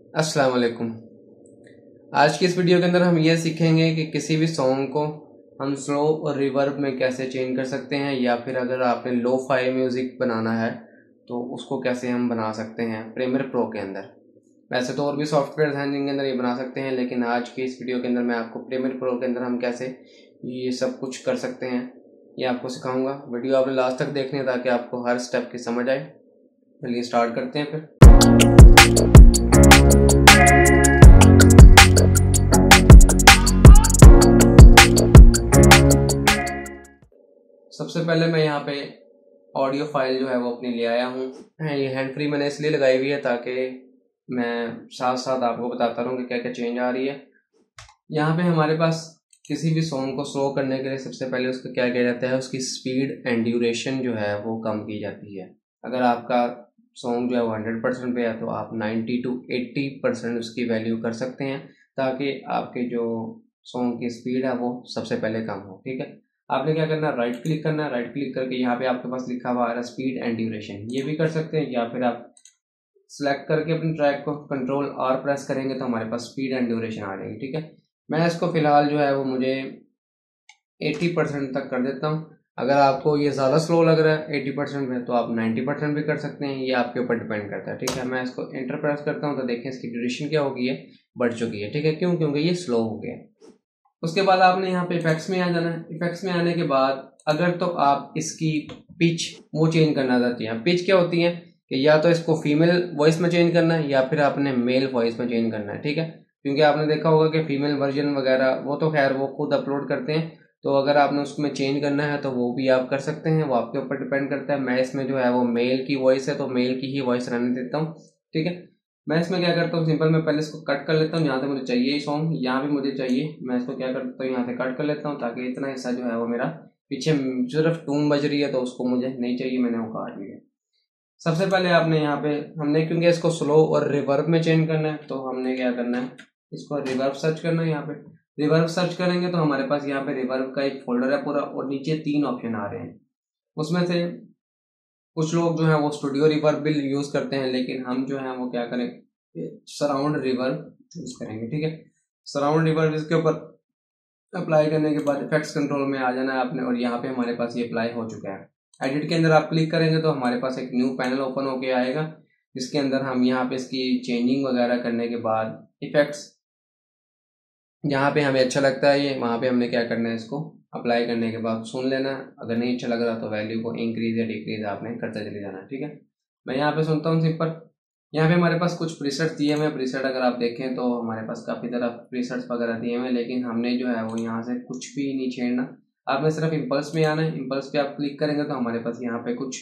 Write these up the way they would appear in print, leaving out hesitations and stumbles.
अस्सलाम वालेकुम। आज की इस वीडियो के अंदर हम ये सीखेंगे कि किसी भी सॉन्ग को हम स्लो और रिवर्ब में कैसे चेंज कर सकते हैं, या फिर अगर आपने लो फाई म्यूज़िक बनाना है तो उसको कैसे हम बना सकते हैं प्रीमियर प्रो के अंदर। वैसे तो और भी सॉफ्टवेयर हैं जिनके अंदर ये बना सकते हैं, लेकिन आज की इस वीडियो के अंदर मैं आपको प्रीमियर प्रो के अंदर हम कैसे ये सब कुछ कर सकते हैं ये आपको सिखाऊंगा। वीडियो आपने लास्ट तक देखनी है ताकि आपको हर स्टेप की समझ आए। चलिए स्टार्ट करते हैं फिर। सबसे पहले मैं यहाँ पे ऑडियो फाइल जो है वो अपनी ले आया हूँ। ये हैंड फ्री मैंने इसलिए लगाई हुई है ताकि मैं साथ साथ आपको बताता रहूँ कि क्या क्या चेंज आ रही है। यहाँ पे हमारे पास किसी भी सॉन्ग को स्लो करने के लिए सबसे पहले उसका क्या किया जाता है, उसकी स्पीड एंड ड्यूरेशन जो है वो कम की जाती है। अगर आपका सॉन्ग जो है वो 100% पे है तो आप 90 to 80% उसकी वैल्यू कर सकते हैं, ताकि आपके जो सॉन्ग की स्पीड है वो सबसे पहले कम हो। ठीक है, आपने क्या करना है, राइट क्लिक करना है। राइट क्लिक करके यहाँ पे आपके पास लिखा हुआ आ रहा है स्पीड एंड ड्यूरेशन, ये भी कर सकते हैं, या फिर आप सिलेक्ट करके अपने ट्रैक को कंट्रोल आर प्रेस करेंगे तो हमारे पास स्पीड एंड ड्यूरेशन आ जाएगी। ठीक है, मैं इसको फिलहाल जो है वो मुझे 80% तक कर देता हूँ। अगर आपको ये ज़्यादा स्लो लग रहा है 80% में तो आप 90% भी कर सकते हैं, ये आपके ऊपर डिपेंड करता है। ठीक है, मैं इसको एंटर प्रेस करता हूँ तो देखें इसकी ड्यूरेशन क्या होगी, है बढ़ चुकी है। ठीक है, क्यों? क्योंकि ये स्लो हो गया। उसके बाद आपने यहाँ पे इफेक्ट्स में आ जाना है। इफेक्ट्स में आने के बाद अगर तो आप इसकी पिच वो चेंज करना चाहती हैं। पिच क्या होती है कि या तो इसको फीमेल वॉइस में चेंज करना है या फिर आपने मेल वॉइस में चेंज करना है। ठीक है, क्योंकि आपने देखा होगा कि फीमेल वर्जन वगैरह वो तो खैर वो खुद अपलोड करते हैं, तो अगर आपने उसमें चेंज करना है तो वो भी आप कर सकते हैं, वो आपके ऊपर डिपेंड करता है। मैं इसमें जो है वो मेल की वॉइस है तो मेल की ही वॉइस रहने देता हूँ। ठीक है, मैं इसमें क्या करता हूँ, सिंपल मैं पहले इसको कट कर लेता हूँ। यहाँ से मुझे चाहिए सॉन्ग, यहाँ भी मुझे चाहिए, मैं इसको क्या करता हूँ यहाँ से कट कर लेता हूँ, ताकि इतना हिस्सा जो है वो मेरा पीछे सिर्फ टून बज रही है तो उसको मुझे नहीं चाहिए, मैंने वो काट लिया। सबसे पहले आपने यहाँ पे हमने क्योंकि इसको स्लो और रिवर्ब में चेंज करना है तो हमने क्या करना है, इसको रिवर्ब सर्च करना है। यहाँ पे रिवर्ब सर्च करेंगे तो हमारे पास यहाँ पे रिवर्ब का एक फोल्डर है पूरा, और नीचे 3 ऑप्शन आ रहे हैं। उसमें से कुछ लोग जो है वो स्टूडियो रिवर्ब भी यूज करते हैं, लेकिन हम जो है वो क्या करें, सराउंड रिवर्ब यूज करेंगे। ठीक है, सराउंड रिवर्ब इसके ऊपर अप्लाई करने के बाद इफेक्ट्स कंट्रोल में आ जाना है आपने, और यहाँ पे हमारे पास ये अप्लाई हो चुका है। एडिट के अंदर आप क्लिक करेंगे तो हमारे पास एक न्यू पैनल ओपन होके आएगा, जिसके अंदर हम यहाँ पे इसकी चेंजिंग वगैरह करने के बाद इफेक्ट्स, जहाँ पे हमें अच्छा लगता है ये वहाँ पे हमने क्या करना है, इसको अप्लाई करने के बाद सुन लेना। अगर नहीं अच्छा लग रहा तो वैल्यू को इंक्रीज या डिक्रीज आपने करते चले जाना। ठीक है, मैं यहाँ पे सुनता हूँ सिंपल। यहाँ पे हमारे पास कुछ प्रीसेट्स दिए हुए हैं। प्रीसेट अगर आप देखें तो हमारे पास काफ़ी तरह प्रीसेट्स वगैरह दिए हुए हैं, लेकिन हमने जो है वो यहाँ से कुछ भी नहीं छेड़ना। आपने सिर्फ इम्पल्स में आना है। इम्पल्स पे आप क्लिक करेंगे तो हमारे पास यहाँ पे कुछ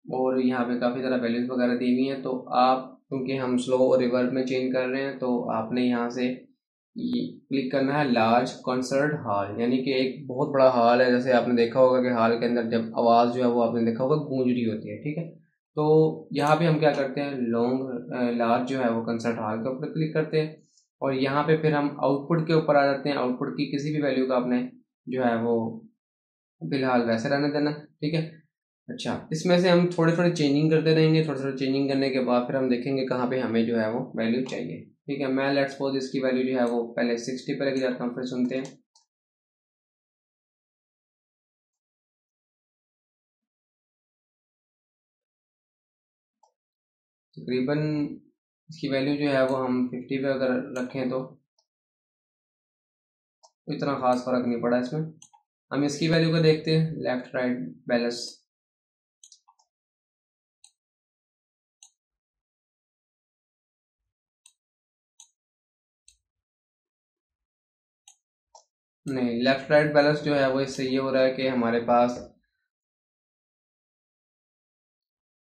और यहाँ पे काफ़ी तरह वैल्यूज वगैरह दी हुई हैं। तो आप क्योंकि हम स्लो और रिवर्ब में चेंज कर रहे हैं तो आपने यहाँ से क्लिक करना है लार्ज कॉन्सर्ट हॉल, यानी कि एक बहुत बड़ा हॉल है। जैसे आपने देखा होगा कि हॉल के अंदर जब आवाज़ जो है वो आपने देखा होगा गूंज रही होती है। ठीक है, तो यहाँ पे हम क्या करते हैं, लार्ज जो है वो कंसर्ट हॉल के ऊपर क्लिक करते हैं, और यहाँ पे फिर हम आउटपुट के ऊपर आ जाते हैं। आउटपुट की किसी भी वैल्यू का आपने जो है वो फिलहाल वैसे रहने देना। ठीक है, अच्छा, इसमें से हम थोड़े थोड़े चेंजिंग करते रहेंगे। थोड़े थोड़े चेंजिंग करने के बाद फिर हम देखेंगे कहाँ पे हमें जो है वो वैल्यू चाहिए। ठीक है, मैं लेट्स सपोज इसकी वैल्यू जो है वो पहले 60 पे लेके जाता हूँ, फिर सुनते हैं। तकरीबन इसकी वैल्यू जो है वो हम 50 पे अगर रखें तो इतना खास फर्क नहीं पड़ा इसमें। हम इसकी वैल्यू को देखते हैं, लेफ्ट राइट बैलेंस। नहीं, लेफ्ट राइट बैलेंस जो है वो इससे ये हो रहा है कि हमारे पास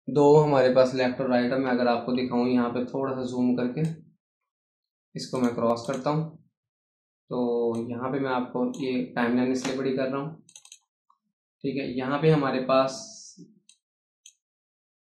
दो हमारे पास लेफ्ट और राइट है। मैं अगर आपको दिखाऊं यहाँ पे थोड़ा सा जूम करके इसको मैं क्रॉस करता हूँ तो यहाँ पे मैं आपको ये टाइमलाइन इसलिए बड़ी कर रहा हूँ। ठीक है, यहाँ पे हमारे पास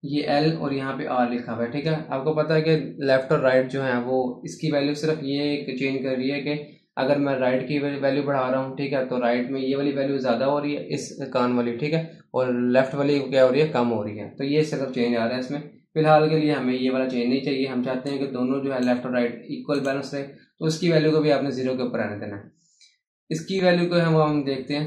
ये एल और यहाँ पे आर लिखा हुआ है। ठीक है, आपको पता है कि लेफ्ट और राइट जो है वो इसकी वैल्यू सिर्फ ये चेंज कर रही है कि अगर मैं राइट की वैल्यू बढ़ा रहा हूँ, ठीक है, तो राइट में ये वाली वैल्यू ज़्यादा हो रही है इस कान वाली। ठीक है, और लेफ्ट वाली क्या हो रही है, कम हो रही है। तो ये सिर्फ चेंज आ रहा है इसमें। फिलहाल के लिए हमें ये वाला चेंज नहीं चाहिए, हम चाहते हैं कि दोनों जो है लेफ्ट और राइट इक्वल बैलेंस रहे, तो इसकी वैल्यू को भी आपने 0 के ऊपर आने देना है। इसकी वैल्यू को हम देखते हैं,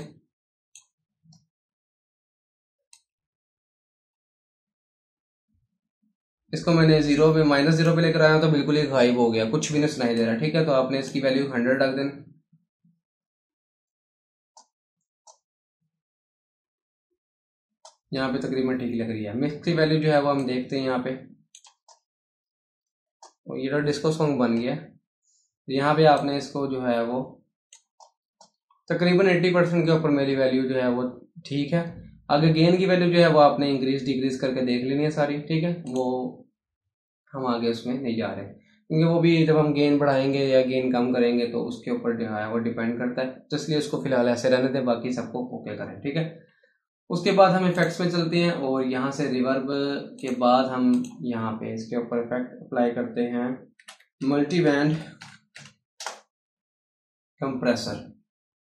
इसको मैंने 0 पे -0 पे लेकर आया तो बिल्कुल ही गायब हो गया, कुछ भी नहीं सुनाई दे रहा। ठीक है, तो आपने इसकी वैल्यू 100 डाल देना। यहाँ पे तकरीबन ठीक लग रही है। मिक्स की वैल्यू जो है वो हम देखते हैं यहाँ पे, और ये तो डिस्को सॉन्ग बन गया। यहाँ पे आपने इसको जो है वो तकरीबन 80% के ऊपर मेरी वैल्यू जो है वो ठीक है। आगे गेन की वैल्यू जो है वो आपने इंक्रीज डिक्रीज करके देख लेनी है सारी। ठीक है, वो हम आगे उसमें नहीं जा रहे, क्योंकि वो भी जब हम गेन बढ़ाएंगे या गेन कम करेंगे तो उसके ऊपर जो है वो डिपेंड करता है, तो इसलिए उसको फिलहाल ऐसे रहने दें, बाकी सबको ओके करें। ठीक है, उसके बाद हम इफेक्ट्स में चलते हैं और यहाँ से रिवर्ब के बाद हम यहाँ पे इसके ऊपर इफेक्ट अप्लाई करते हैं, multi band compressor.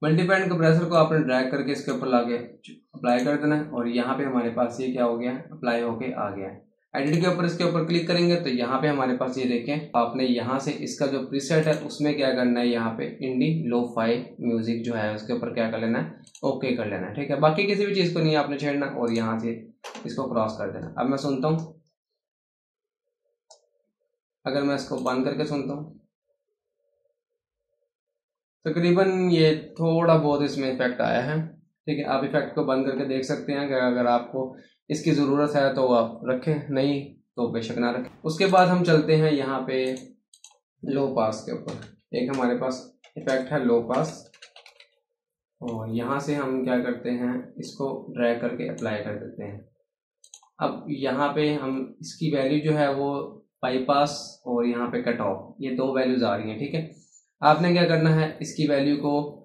Multi band compressor को आपने ड्रैग करके इसके ऊपर लाके अप्लाई कर देना है, और यहाँ पे हमारे पास ये क्या हो गया, अप्लाई होके आ गया है। एडिट के ऊपर इसके ऊपर क्लिक करेंगे तो यहाँ पे हमारे पास ये देखें, आपने यहाँ से इसका जो प्रीसेट है उसमें क्या करना है, यहाँ पे इंडी लो-फाई म्यूजिक जो है उसके ऊपर क्या कर लेना है, ओके कर लेना है। ठीक है, बाकी किसी भी चीज़ को नहीं आपने छेड़ना, और यहाँ से इसको क्रॉस कर देना। अब मैं सुनता हूँ, अगर मैं इसको बंद करके सुनता हूँ, तकरीबन ये थोड़ा बहुत इसमें इफेक्ट आया है। ठीक है, आप इफेक्ट को बंद करके देख सकते हैं कि अगर आपको इसकी ज़रूरत है तो आप रखें, नहीं तो बेशक ना रखें। उसके बाद हम चलते हैं यहाँ पे लो पास के ऊपर। एक हमारे पास इफेक्ट है लो पास, और यहाँ से हम क्या करते हैं, इसको ड्रैग करके अप्लाई कर देते हैं। अब यहाँ पे हम इसकी वैल्यू जो है वो बाईपास और यहाँ पे कट ऑफ, ये दो वैल्यूज आ रही हैं। ठीक है, आपने क्या करना है, इसकी वैल्यू को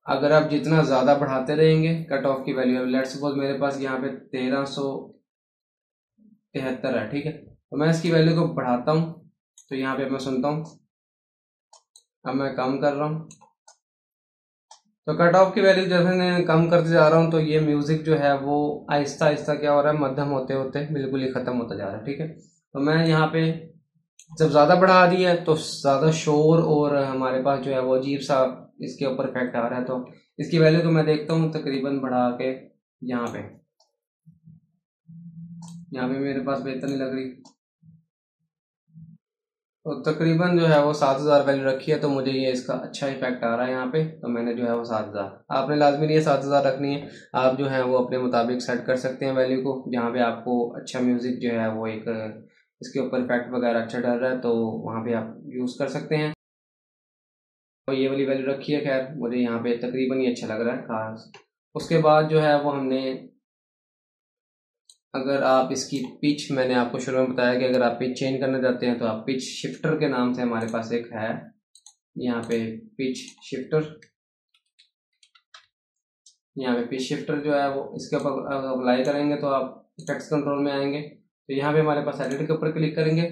अगर आप जितना ज़्यादा बढ़ाते रहेंगे कट ऑफ की वैल्यू, लेट्स सपोज मेरे पास यहाँ पे 1373 है। ठीक है, तो मैं इसकी वैल्यू को बढ़ाता हूँ, तो यहाँ पे मैं सुनता हूँ, अब मैं कम कर रहा हूँ, तो कट ऑफ की वैल्यू जैसे मैं कम करते जा रहा हूँ तो ये म्यूजिक जो है वो आहिस्ता आहिस्ता क्या हो रहा है, मध्यम होते होते बिल्कुल ही खत्म होता जा रहा है। ठीक है, तो मैं यहाँ पे जब ज़्यादा बढ़ा दिया है तो ज़्यादा शोर और हमारे पास जो है वो अजीब सा इसके ऊपर इफेक्ट आ रहा है, तो इसकी वैल्यू को मैं देखता हूँ तकरीबन बढ़ा के यहाँ पे मेरे पास बेहतर नहीं लग रही, तो तकरीबन जो है वो 7000 वैल्यू रखी है, तो मुझे ये इसका अच्छा इफेक्ट आ रहा है यहाँ पे, तो मैंने जो है वो 7000, आपने लाजमी नहीं है 7000 रखनी है, आप जो है वो अपने मुताबिक सेट कर सकते हैं वैल्यू को, जहाँ पे आपको अच्छा म्यूज़िक जो है वो एक इसके ऊपर इफेक्ट वगैरह अच्छा डल रहा है तो वहाँ पे आप यूज़ कर सकते हैं। तो ये वाली वैल्यू रखी है, खैर मुझे यहाँ पे तकरीबन ये अच्छा लग रहा है खास। उसके बाद जो है वो हमने, अगर आप इसकी पिच, मैंने आपको शुरू में बताया कि अगर आप पिच चेंज करना चाहते हैं तो आप पिच शिफ्टर के नाम से हमारे पास एक है यहाँ पे पिच शिफ्टर। यहाँ पे पिच शिफ्टर जो है वो इसके ऊपर अप्लाई करेंगे तो आप इफेक्ट्स कंट्रोल में आएंगे, तो यहाँ पे हमारे पास एडिट के ऊपर क्लिक करेंगे।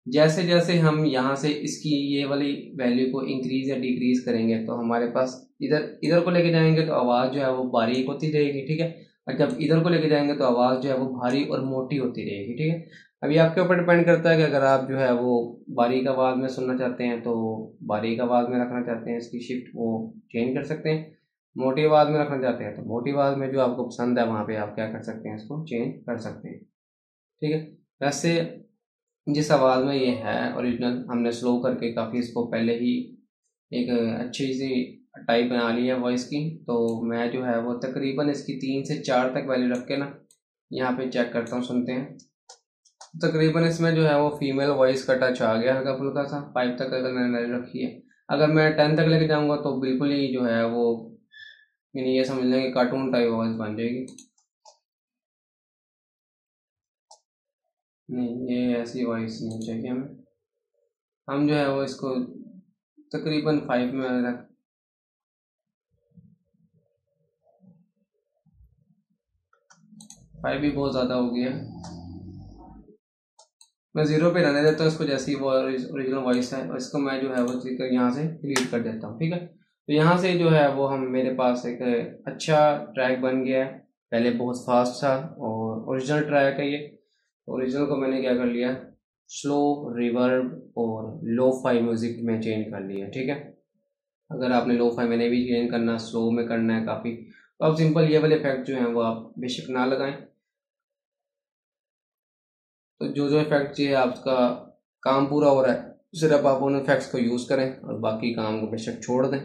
जैसे जैसे हम यहाँ से इसकी ये वाली वैल्यू को इंक्रीज या डिक्रीज करेंगे तो हमारे पास इधर इधर को लेके जाएंगे तो आवाज़ जो है वो बारीक होती रहेगी। ठीक है, और जब इधर को लेके जाएंगे तो आवाज़ जो है वो भारी और मोटी होती रहेगी। ठीक है, अभी आपके ऊपर डिपेंड करता है कि अगर आप जो है वो बारीक आवाज़ में सुनना चाहते हैं तो बारीक आवाज़ में रखना चाहते हैं, इसकी शिफ्ट वो चेंज कर सकते हैं। मोटी आवाज़ में रखना चाहते हैं तो मोटी आवाज़ में जो आपको पसंद है वहाँ पे आप क्या कर सकते हैं, इसको चेंज कर सकते हैं। ठीक है, वैसे जिस आवाज़ में ये है ओरिजिनल, हमने स्लो करके काफ़ी इसको पहले ही एक अच्छी सी टाइप बना ली है वॉइस की, तो मैं जो है वो तकरीबन इसकी 3 से 4 तक वैल्यू रख के ना यहाँ पे चेक करता हूँ, सुनते हैं। तकरीबन इसमें जो है वो फीमेल वॉइस का टच आ गया हल्का फुल्का सा, 5 तक अगर मैंने वैल्यू रखी है। अगर मैं 10 तक लेके जाऊँगा तो बिल्कुल ही जो है वो यानी ये समझ लें कि कार्टून टाइप वॉइस बन जाएगी। नहीं, ये ऐसी वॉइस नहीं चाहिए हमें, हम जो है वो इसको तकरीबन 5 में रख, 5 भी बहुत ज़्यादा हो गया, मैं 0 पे रहने देता हूँ इसको, जैसी वो ओरिजिनल वॉइस है और इसको मैं जो है वो यहाँ से डिलीट कर देता हूँ। ठीक है, तो यहाँ से जो है वो हम, मेरे पास एक अच्छा ट्रैक बन गया है, पहले बहुत फास्ट था और ओरिजिनल ट्रैक है ये। ओरिजिनल को मैंने क्या कर लिया, स्लो, रिवर्ब और लो फाई म्यूज़िक में चेंज कर लिया। ठीक है, अगर आपने लो फाई मैंने भी चेंज करना, स्लो में करना है काफ़ी, तो आप सिंपल ये वाले इफेक्ट जो हैं वो आप बेशक ना लगाएं। तो जो जो इफेक्ट चाहिए आपका काम पूरा हो रहा है, सिर्फ आप उन इफेक्ट्स को यूज़ करें और बाकी काम को बेशक छोड़ दें।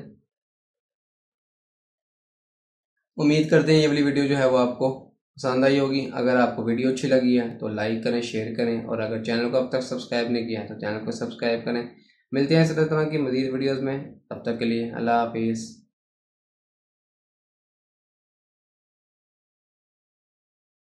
उम्मीद करते हैं ये वाली वीडियो जो है वो आपको पसंद आई होगी। अगर आपको वीडियो अच्छी लगी है तो लाइक करें, शेयर करें, और अगर चैनल को अब तक सब्सक्राइब नहीं किया है तो चैनल को सब्सक्राइब करें। मिलते हैं इस तरह की मज़ीद वीडियोज़ में, तब तक के लिए अल्लाह हाफिज़।